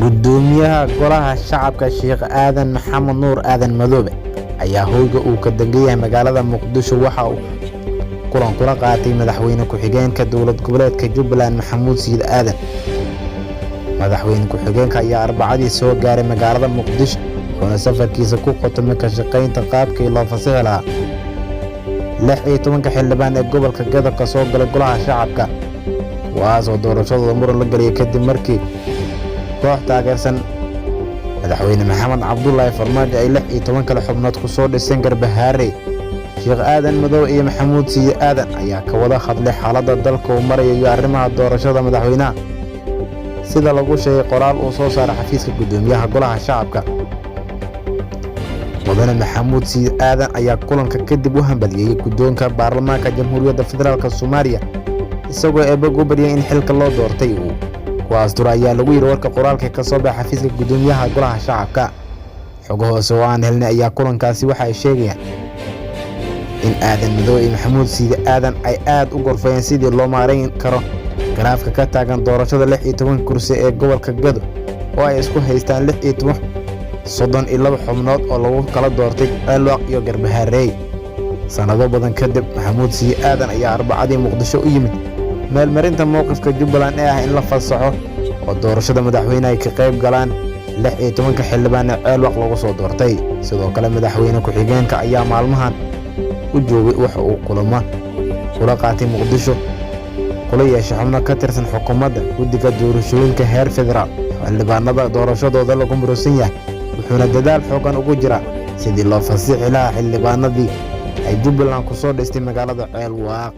gudoomiyaha golaha shacabka Sheekh Aadan Maxamed Nuur Aadan Madoobe ayaa hoyga uu ka dangeeyay magaalada Muqdisho waxa uu kulan kula qaatay madaxweyne ku-xigeenka dowlad goboleedka Jubbaland Maxamuud Sayid Aadan. madaxweyne ku-xigeenka ayaa Arbacadii soo gaaray magaalada Muqdisho oo safarkiisa ku qotomay ka shaqeynta qaabkii loo fasaxi lahaa 16 xildhibaan ee gobolka Gaza ka soo galay golaha shacabka kuwaasoo doorashada muran la galiyay kadib markii koox taageersan madaxweyne Maxamed Cabdullaahi Farmaajo ay 16 kale xubnood ku soo dhiseen Garbahaare. Sheekh Aadan Madoobe iyo Maxamuud Sayid Aadan ayaa ka wada hadlay xaaladda dalka uu marayo iyo arrimaha doorashada madaxweynaha sida lagu sheegay qoraal uu soo saaray xafiiska gudoomiyaha golaha shacabka. mudane Maxamuud Sayid Aadan ayaa kulanka kadib u hambalyeeyay gudoonka baarlamaanka Jamhuuriyadda Federaalka Soomaaliya isagoo eebag u baryay in xilka loo doortay uu kuwaas dura ayaa lagu yiri warka qoraalka ka soo baxay xafiiska gudoomiyaha golaha shacabka. xog hoose oo aan helnay ayaa kulankaasi waxa ay sheegayaan in Aadan Madoobe iyo Maxamuud Sayid Aadan ay aad u gorfayeen sidii loo maareyn karo khilaafka ka taagan doorashada 16 kursi ee gobolka Gaza oo ay isku haystaan 32 xubnood oo lagu kala doortay Elwaq iyo Garbahaare. sanado badan kadib Maxamuud Sayid Aadan ayaa Arbacadii Muqdisho u yimid meelmarinta mowqifka Jubbaland ee ah in la fasaxo oo doorashada madaxweynaha ay ka qayb galaan 16 xildhibaan ee Elwaq lagu soo doortay. sidoo kale madaxweyne ku-xigeenka ayaa maalmahan u joogay waxa uu kula qaatay Muqdisho kula yeeshay xubno ka tirsan xukuumadda guddiga doorashooyinka heer federaal. xildhibaanada doorashadooda lagu murusan yahay wuxuuna dadaal xoogan ugu jira sidii loo fasaxi lahaa xildhibaanadii ay Jubbaland ku soo dhistay magaalada Elwaq.